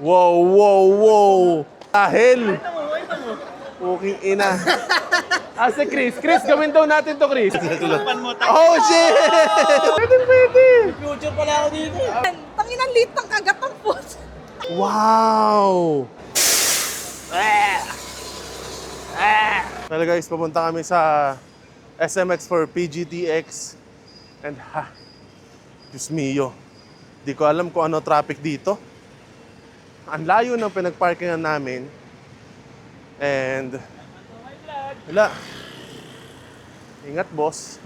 Wow, wow, wow. Dahil. Puking ina. Si Chris. Chris, gawin daw natin to, Chris. Oh, shit! Pwede. Future pala ako dito. Tanginang lit ng kagat ng puso. Wow! Well guys, pumunta kami sa SMX for PGTX. And Diyos mio, di ko alam kung ano traffic dito. Ang layo ng pinagparkingan namin. And wala. Ingat, boss.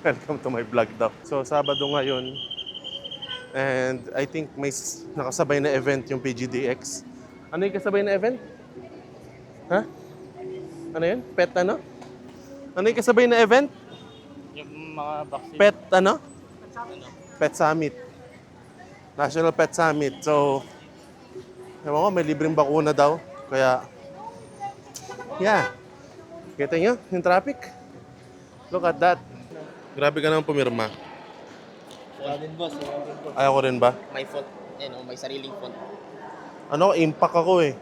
Welcome to my vlog daw. So, Sabado ngayon. And I think may nakasabay na event yung PGDX. Ano yung kasabay na event? Ha? Ano yun? Pet ano? Ano yung kasabay na event? Yung mga vaccine. Pet ano? Pet Summit. National Pet Summit. So, ewan ko, may libreng bakuna daw. Kaya, yeah. Kita nyo yung traffic? Look at that. Grabe ka naman pumirma. Wala din boss. Ayaw ko rin ba? May font. May sariling font. Ano, impact ako eh.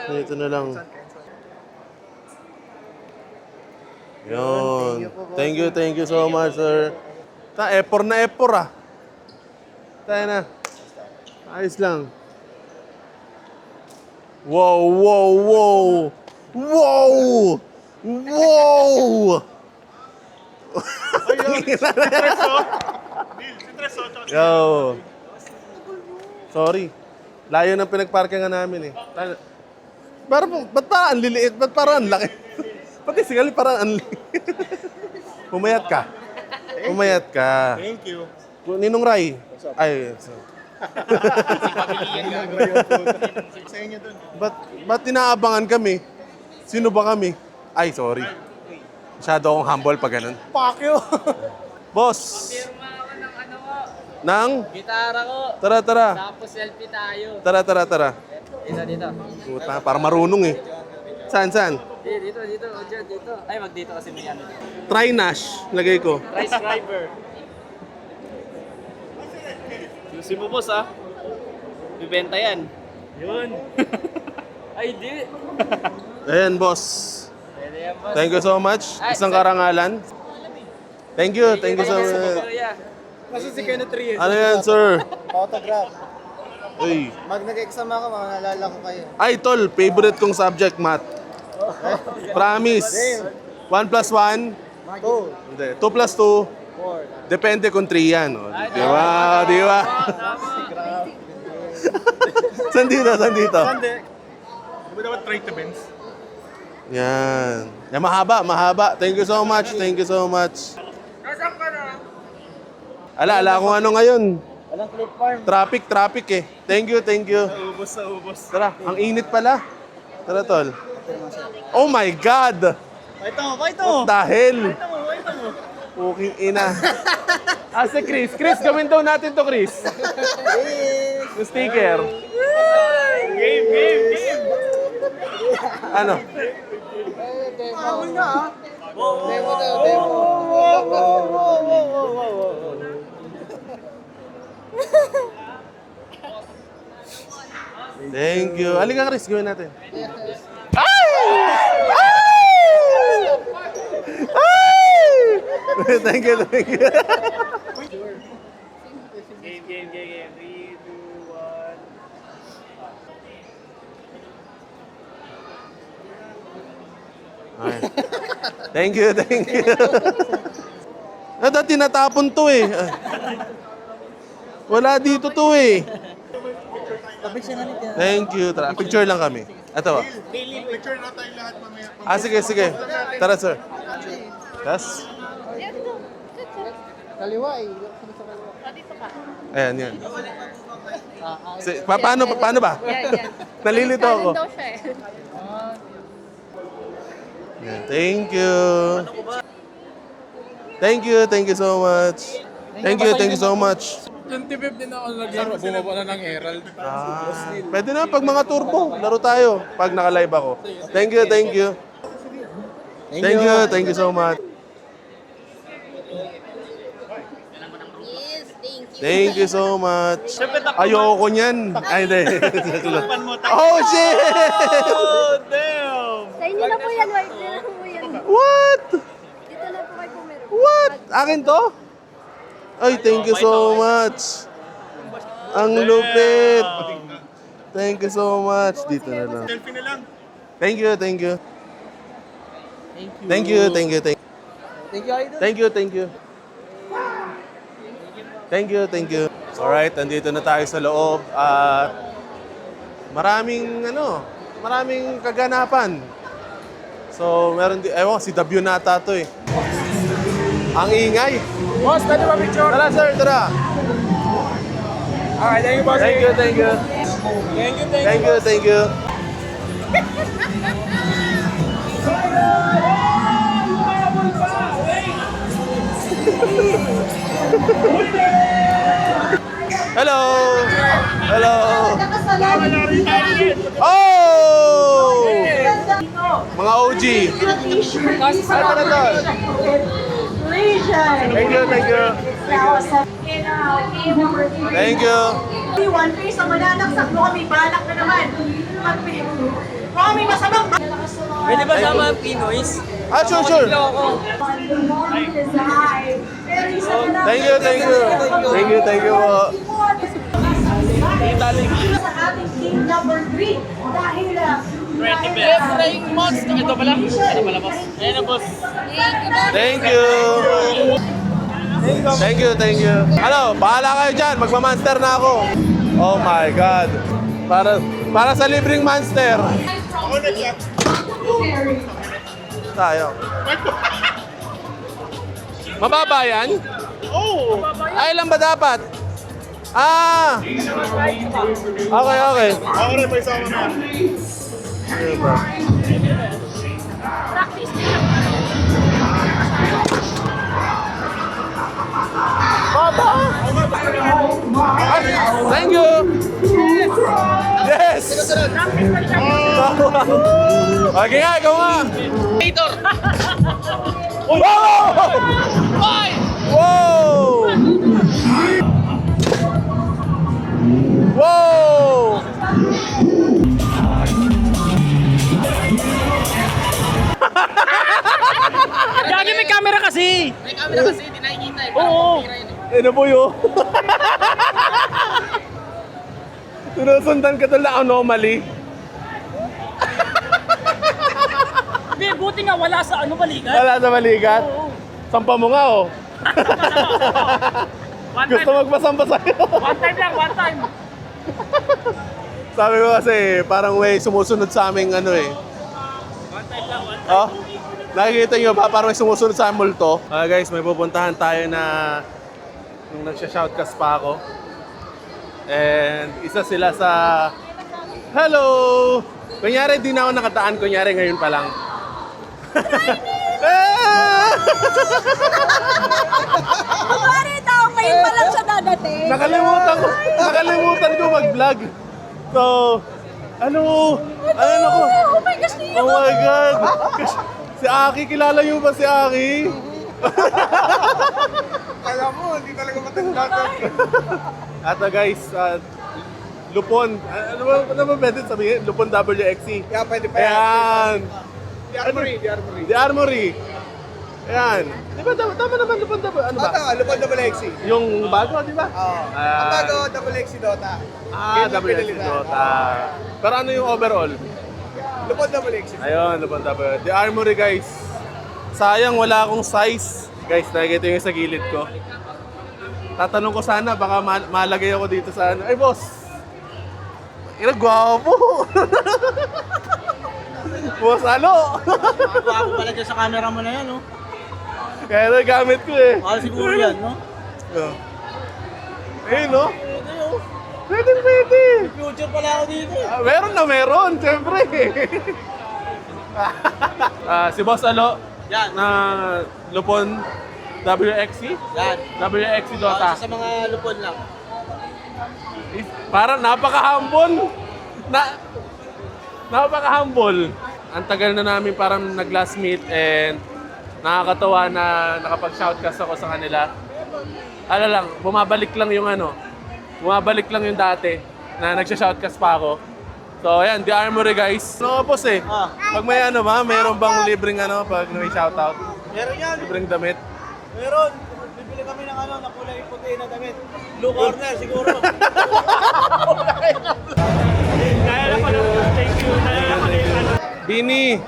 Dito na lang. Yun. Thank you so much, sir. Epor na epor ah. Tayo na. Ayos lang. Wow, wow, wow. Wow! Wow! Yo. Sorry. Layo ng pinagparkingan namin eh. Ba't parang ang liliit? Ba't parang ang laki? Pati sigali parang ang liliit. Pumayat ka. Pumayat ka. Thank you. Ninong Ray. Ay. Sa inyo dun. Ba't tinaabangan kami? Sino ba kami? Ay, sorry. Masyado akong humble pag ganun. Fuck you! Boss! Pirma ako ng ano ko. Nang? Gitara ko. Tara. Tapos selfie tayo. Tara. Dito. Puta, para marunong eh. Saan? Dito. Dito. Ay, dito kasi may ano. Try Nash. Lagay ko. Rice driver. Susi mo boss ah. Bibenta yan. Yun. Ay, di. Ayan, boss. Pwede yan, boss. Thank you so much. Isang karangalan. Thank you so much. Kasi si Kenneth Reyes. Ano yan, sir? Autograph. Uy. Mag nag-exam ako, naalala ko kayo. Ay, tol. Favorite kong subject, math. Promise. 1 plus 1? 2, Hindi. 2 plus 2? 4. Depende kung 3 yan. O, di ba? Saan dito? Hindi mo dapat try to Benz? Yan. Yan, mahaba. Thank you so much. Nasaan ka na? Ala kung ano ngayon. Walang clip farm. Traffic eh. Thank you. Ubus. Tara, ang init pala. Tara, tol. Oh my God! Ito. Dahil. Puking ina. Si Chris. Chris, gawin daw natin to, Chris. Yung sticker. Game. Ano? Demo daw. Thank you. Halika, Chris. Gawin natin. Thank you. Game. 3, 2, 1. Ay. Thank you. Dati tinatapon to eh. Wala dito to eh. Thank you. Tara, picture lang kami. Ito. Picture na tayong lahat mamaya. Sige. Tara, sir. Yes. Kaliwa eh. Ayan, yan. Paano ba? Yan. Nalilito ako. Daw siya eh. Yan. Thank you so much. Thank you so much. 25 din ako naglaro. Bumaba na ng Herald. Pwede na pag mga turbo, laro tayo pag naka-live ako. Thank you. Thank you so much. Yes, thank Thank you so much. Siyempre, takbo Ayoko niyan. Ay, hindi. Takpan mo, takbo. Oh, shit! Oh, damn! Sa inyo na po yan, White. Dito na po yan. What? Dito na po kay Pumero. What? Akin to? Ay, thank you so much. Ang lupit. Thank you so much. Dito na lang. Selfie na lang. Thank you, thank you. Thank you, thank you, thank you. Thank you, Idol. Thank you, thank you. Thank you, thank you. Alright, andito na tayo sa loob at maraming kaganapan. So, meron din, ewan, si W nata to eh. Ang ingay. Boss, pwede ba picture? Tara sir, tara. Okay, thank you, boss. Thank you, thank you. Thank you, Thank you, thank you. Hello! Hello! Oh! Mga OG. Ay, tara doon. Thank you, thank you. Thank you. One piece ang mananaksak mo kami, balak na naman. Kami masamang Pwede ba sama ang Pinoys? Ah, sure, sure. Thank you, thank you. Thank you, thank you po. sa ating team number 3 dahil 20 pesos. Ito pala. Ito pala, boss. Ayan na, boss. Thank you. Thank you, thank you. Ano, bahala kayo dyan. Magmamonster na ako. Oh my God. Para sa libreng monster. Tayo. Mababa yan? Oo. Ay, ilan ba dapat? Ah! Okay, okay. Ako rin, may sama na. Thank you! Yes! Okay nga, ikaw nga! Hater! Wow! Wow! Wow! Gagi, may camera kasi! May camera kasi, hindi nakikita eh. Oo! Ano po yun? Sinusundan ka to na anomaly. Hindi, buti nga wala sa ano balikan. Wala sa balikat. Sampa mo nga oh. One Gusto time, magpasampa sa'yo. one time lang, one time. Sabi ko kasi parang may sumusunod sa aming ano eh. One time lang, one time. Oh, nakikita nyo ba parang may sumusunod sa aming multo? Guys, may pupuntahan tayo na nung nagsha-shoutcast pa ako. And isa sila sa hello! Kunyari di na ako nakataan, kunyari ngayon pa lang. Sorry daw, ngayon pa lang siya dadating. Nakalimutan ko mag-vlog. So, ano ko? Oh my gosh, Nia! Oh my God! Si Aki, kilala niyo ba si Aki? Kala mo, hindi talaga matanda. At guys, Lupon. Ano ba pwede sabihin? Lupon WXC. Yeah, pwede pa yan. Ayan. The Armory. The Armory. Ayan. Di ba tama naman Lupon WXC? Ano ba? Lupon Double XC. Yung bago, di ba? Oo. Ayan. Ang bago, Double XC Dota. Ah, Yun yung WXC pinalitan. Dota. Pero ano yung overall? Lupon Double XC. Ayun, Lupon WXC. The Armory guys. Sayang wala akong size. Guys, nakikita yung sa gilid ko. Tatanong ko sana, baka malagay ako dito sa ano. Ay, boss! Gwapo! Boss, ano? Ako pala dyan sa camera mo na yan, no? Kaya nagamit ko eh. Mahal siguro yan, no? Oh. Ayun, no? Pwede. Future pala ako dito. Meron, siyempre. Si Boss Alo, Yan. na Lupon WXC? Yan. WXC Dota. Sa mga lupon lang. Parang napaka-humble. Napaka-humble. Ang tagal na namin parang nag-last meet and nakakatawa na nakapag-shoutcast ako sa kanila. ano lang, bumabalik lang yung dati na nagsha-shoutcast pa ako. So, ayan, The Armory guys. No, boss eh. Pag may mayroon bang libreng pag may shoutout? Meron yan. Libreng damit? Meron. Bibili kami ng na kulay puti na damit. Blue corner siguro. Bini!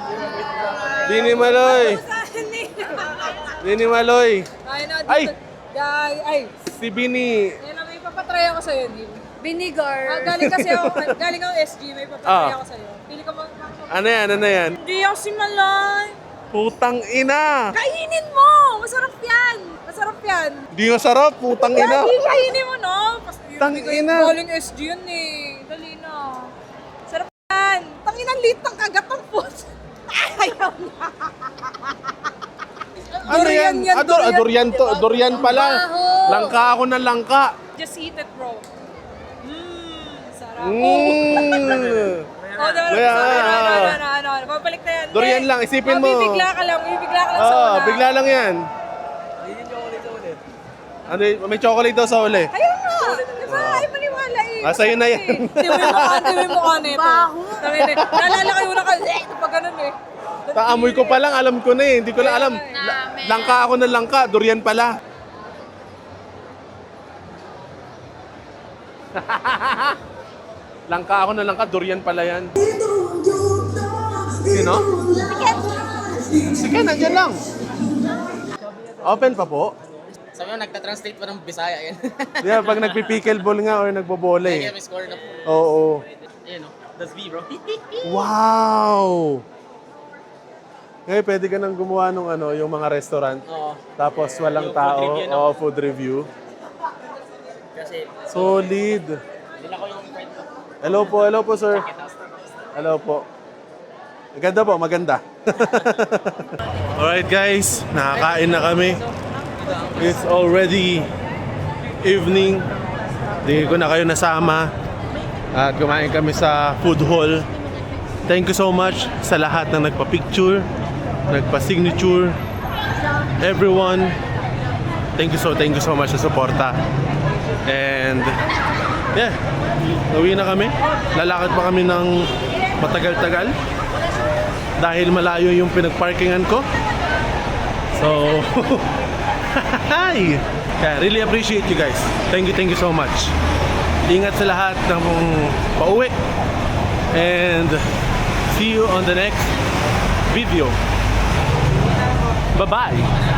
Bini Maloy! Bini Maloy! Ay! Ay, Si Bini! yan ang may papatry ako sa'yo, Neil. Vinegar. Galing kasi ako, galing ako SG, may papatry ako sa'yo. Pili ka mo. Ano yan? Hindi ako si Malay. Putang ina! Kainin mo! Masarap yan! Masarap yan! Di masarap, putang ina! Dali, kainin mo, no? Tangina. Galing SG yun eh. Dali na. Sarap yan. Tanginang lit ng kagat ng puso. Ayaw na. Ano yan? Durian to. Durian pala. Baho. Langka ako ng langka. Just eat it, bro. Sarap. Oh, Kaya, ano, babalik na yan. Durian lang, isipin mo. Bibigla ka lang sa una. Bigla lang yan. Ano, may chocolate daw sa uli. Ayaw nga. Diba? Ay, maniwala eh. Sa'yo na yan. Di mo yung mukha nito. Baho. Naalala ko yung una pag ganun eh. Taamoy ko pa lang, alam ko na eh. Hindi ko lang alam. Langka ako ng langka, durian pala. Langka ako ng langka, durian pala yan. Sino? Sige, nandyan lang. Open pa po. Sabi mo, nagta-translate pa ng Bisaya yan. Yeah, pag nagpi-pickleball nga or nagbobola Kaya eh. may score na po. Oo. Ayun o, that's B bro. Wow! Ngayon, pwede ka nang gumawa ng yung mga restaurant. Oo. Tapos walang Yung food tao. review, no? Oo, food review. Kasi, Solid. din ako yung friend ko. Hello po, sir. Hello po. Maganda po, maganda. Alright guys, nakakain na kami. It's already evening. Hindi ko na kayo nasama. At kumain kami sa food hall. Thank you so much sa lahat na nagpa-picture, nagpa-signature. Everyone, thank you so much sa suporta. And yeah, uwi na kami. Lalakad pa kami ng matagal-tagal dahil malayo yung pinagparkingan ko. So, hi! Kaya really appreciate you guys. Thank you so much. Ingat sa lahat ng pauwi. And see you on the next video. Bye-bye!